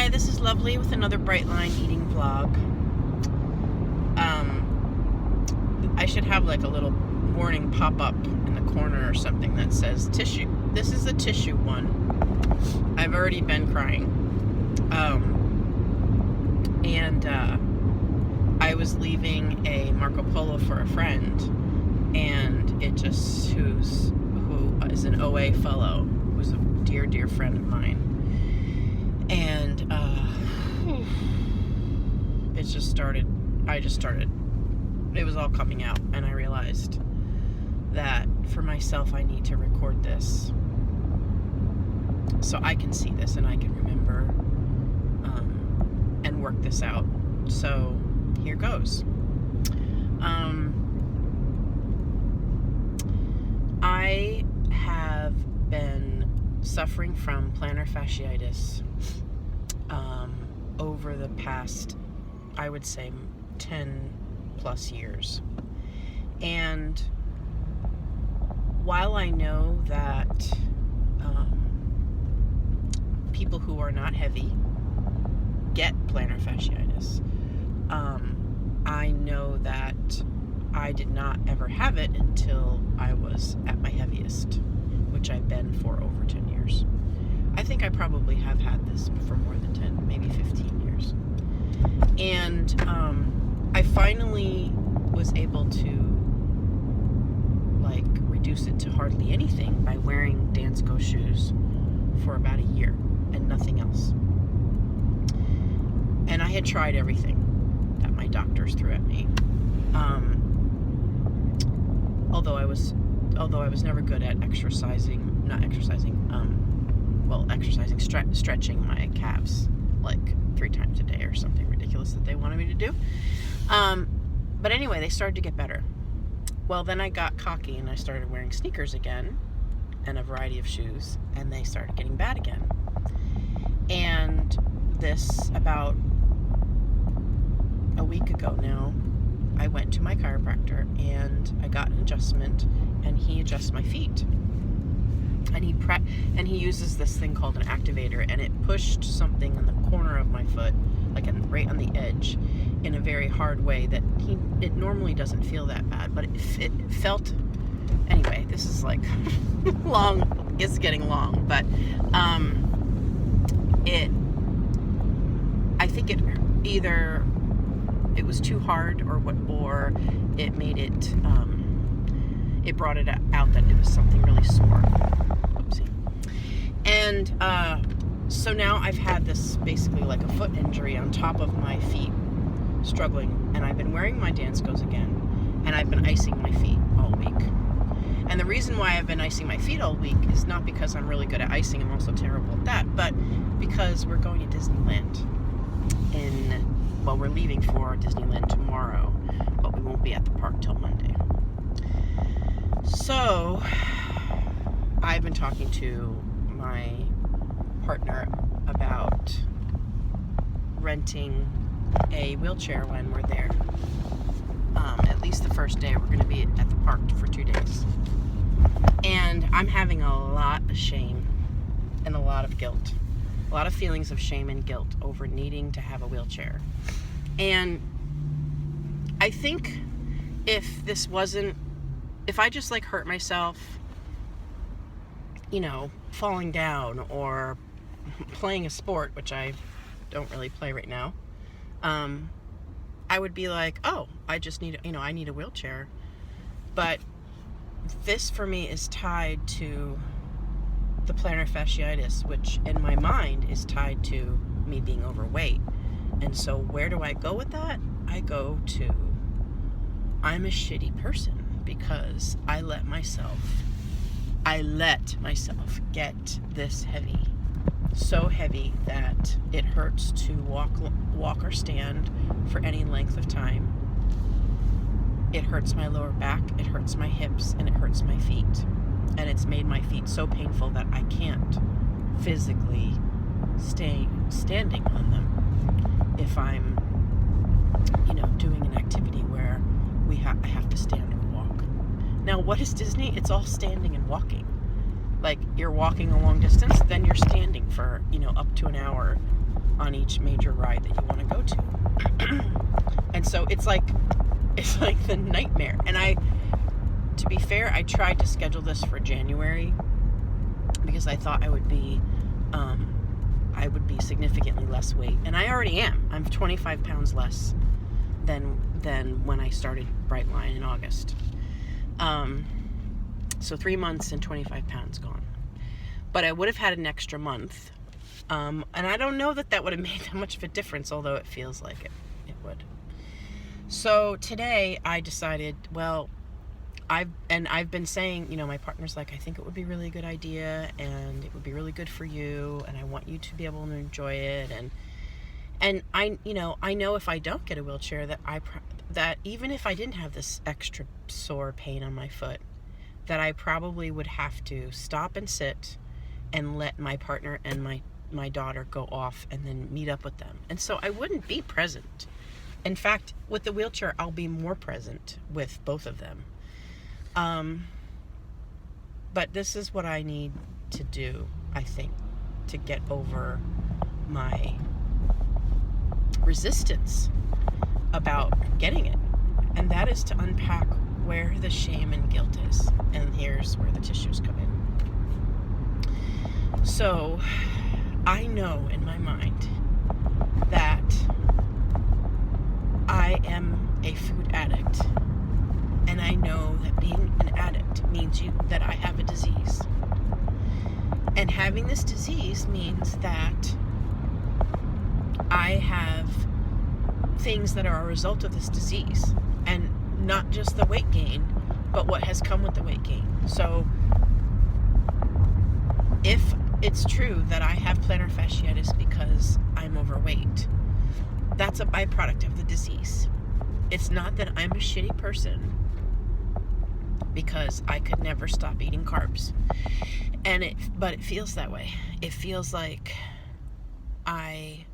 Hi, this is Lovely with another Bright Line eating vlog. I should have like a little warning pop up in the corner or something that says tissue. This is a tissue one. I've already been crying. I was leaving a Marco Polo for a friend, and it just, who is an OA fellow, who's a dear friend of mine. And it just started, it was all coming out, and I realized that for myself, I need to record this so I can see this and I can remember and work this out. So here goes. I have been suffering from plantar fasciitis over the past, I would say, 10 plus years. And while I know that people who are not heavy get plantar fasciitis, I know that I did not ever have it until I was at my heaviest, which I've been for over 10 years. I think I probably have had this for more than 10, maybe 15 years. And I finally was able to reduce it to hardly anything by wearing Dansko shoes for about a year and nothing else. And I had tried everything that my doctors threw at me. Although I was never good at stretching my calves like 3 times a day or something ridiculous that they wanted me to do. But anyway, they started to get better. Well, then I got cocky and I started wearing sneakers again and a variety of shoes, and they started getting bad again. And this, about a week ago now, I went to my chiropractor and I got an adjustment, and he adjusts my feet. And he uses this thing called an activator, and it pushed something in the corner of my foot, right on the edge, in a very hard way that it normally doesn't feel that bad, but it felt. Anyway, this is like long. It's getting long, but I think either it was too hard or it made it. It brought it out that it was something really sore. Oopsie. And so now I've had this basically like a foot injury on top of my feet, struggling, and I've been wearing my Danskos again, and I've been icing my feet all week. And the reason why I've been icing my feet all week is not because I'm really good at icing, I'm also terrible at that, but because we're going to Disneyland we're leaving for Disneyland tomorrow, but we won't be at the park till Monday. So I've been talking to my partner about renting a wheelchair when we're there. At least the first day we're going to be at the park for 2 days. And I'm having a lot of shame and a lot of guilt. A lot of feelings of shame and guilt over needing to have a wheelchair. And I think if I just hurt myself, falling down or playing a sport, which I don't really play right now, I would be like, oh, I just need, I need a wheelchair. But this for me is tied to the plantar fasciitis, which in my mind is tied to me being overweight. And so where do I go with that? I go to, I'm a shitty person because I let myself get this heavy. So heavy that it hurts to walk or stand for any length of time. It hurts my lower back, it hurts my hips, and it hurts my feet. And it's made my feet so painful that I can't physically stay standing on them if I'm, doing an activity where I have to stand or walk. Now, what is Disney? It's all standing and walking. Like, you're walking a long distance, then you're standing for, up to an hour on each major ride that you want to go to. And so it's like the nightmare. And to be fair, I tried to schedule this for January because I thought I would be significantly less weight, and I already am. I'm 25 pounds less than when I started Brightline in August. So 3 months and 25 pounds gone. But I would have had an extra month, and I don't know that would have made that much of a difference, although it feels like it would. So today I decided, well, I've been saying, my partner's like, I think it would be really a good idea, and it would be really good for you, and I want you to be able to enjoy it, and I know if I don't get a wheelchair that even if I didn't have this extra sore pain on my foot, that I probably would have to stop and sit and let my partner and my daughter go off and then meet up with them. And so I wouldn't be present. In fact, with the wheelchair, I'll be more present with both of them. But this is what I need to do, I think, to get over my resistance about getting it. And that is to unpack where the shame and guilt is. And here's where the tissues come in. So, I know in my mind that I am a food addict. And I know that being an addict means that I have a disease. And having this disease means that I have things that are a result of this disease. And not just the weight gain, but what has come with the weight gain. So if it's true that I have plantar fasciitis because I'm overweight, that's a byproduct of the disease. It's not that I'm a shitty person because I could never stop eating carbs. But it feels that way. It feels like I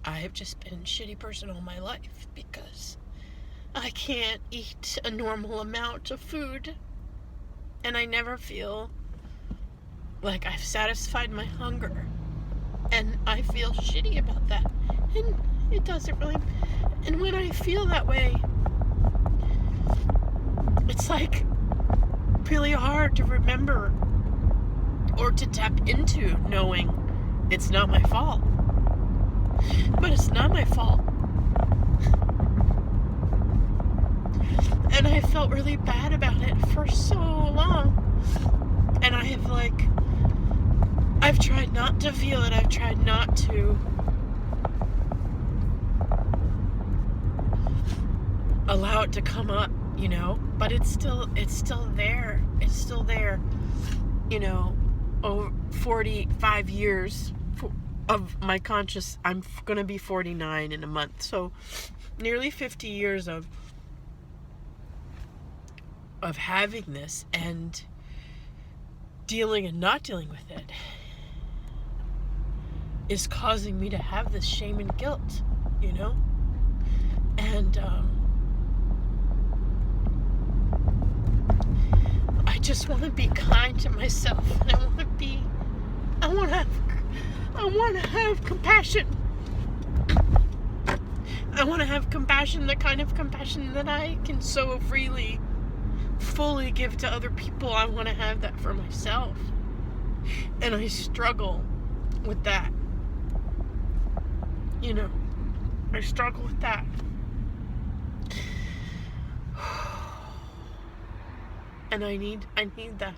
have just been a shitty person all my life because I can't eat a normal amount of food, and I never feel like I've satisfied my hunger, and I feel shitty about that, and it doesn't really, and when I feel that way, it's like really hard to remember or to tap into knowing it's not my fault. But it's not my fault. And I felt really bad about it for so long. And I've tried not to feel it. I've tried not to allow it to come up, but it's still there. It's still there, over 45 years of my conscious. I'm going to be 49 in a month. So nearly 50 years of having this and dealing and not dealing with it is causing me to have this shame and guilt, and I just want to be kind to myself, and I want to have compassion. I want to have compassion, the kind of compassion that I can so freely, fully give to other people. I want to have that for myself. And I struggle with that. I struggle with that. And I need that.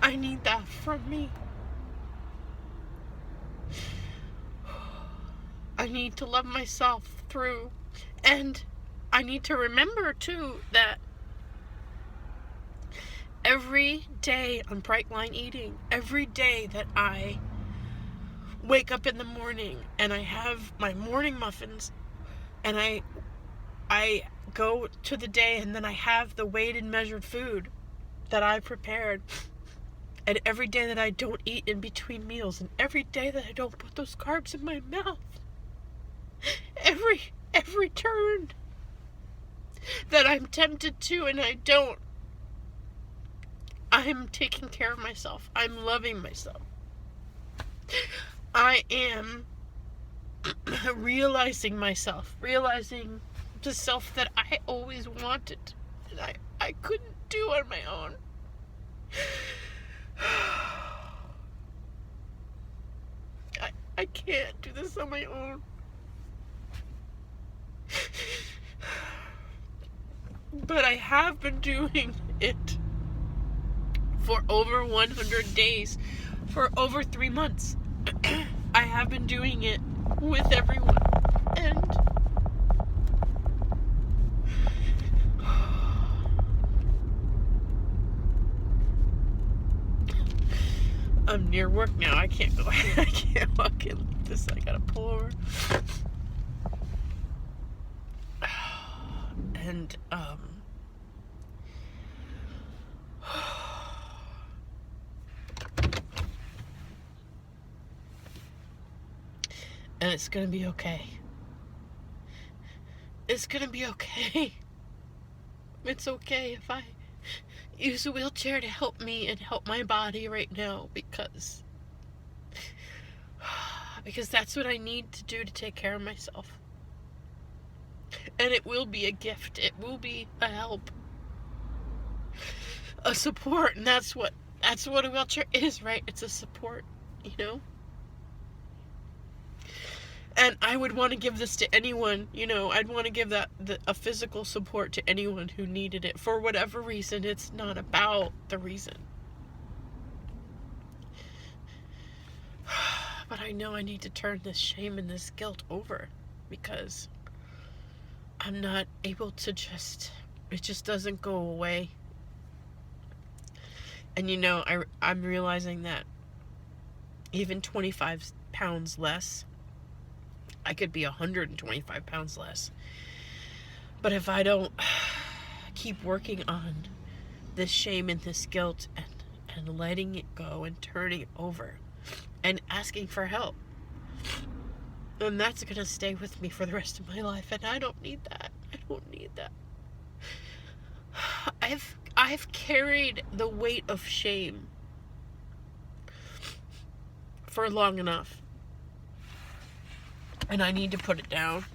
I need that from me. I need to love myself through. And I need to remember, too, that every day on Brightline Eating, every day that I wake up in the morning and I have my morning muffins and I go to the day and then I have the weighed and measured food that I prepared, and every day that I don't eat in between meals, and every day that I don't put those carbs in my mouth, every turn that I'm tempted to and I don't, I'm taking care of myself. I'm loving myself. I am realizing myself, realizing the self that I always wanted and I couldn't do on my own. I can't do this on my own. But I have been doing it for over 100 days, for over 3 months. I have been doing it with everyone, and I'm near work now. I can't go. I can't walk in like this. I gotta pull over. And and it's gonna be okay. It's gonna be okay. It's okay if I use a wheelchair to help me and help my body right now, because that's what I need to do to take care of myself. And it will be a gift. It will be a help, a support, and that's what a wheelchair is, right? It's a support, you know? And I would want to give this to anyone, you know, I'd want to give a physical support to anyone who needed it for whatever reason. It's not about the reason. But I know I need to turn this shame and this guilt over, because I'm not able to it just doesn't go away. And you know, I'm realizing that even 25 pounds less, I could be 125 pounds less. But if I don't keep working on this shame and this guilt and letting it go and turning it over and asking for help, then that's going to stay with me for the rest of my life. And I don't need that. I don't need that. I've carried the weight of shame for long enough. And I need to put it down.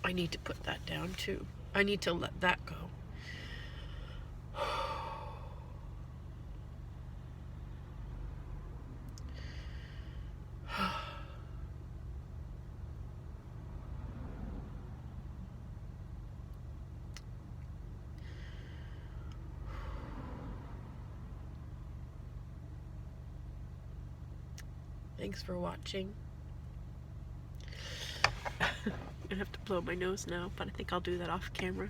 I need to put that down too. I need to let that go. Thanks for watching. I'm gonna have to blow my nose now, but I think I'll do that off camera.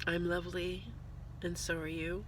I'm lovely, and so are you.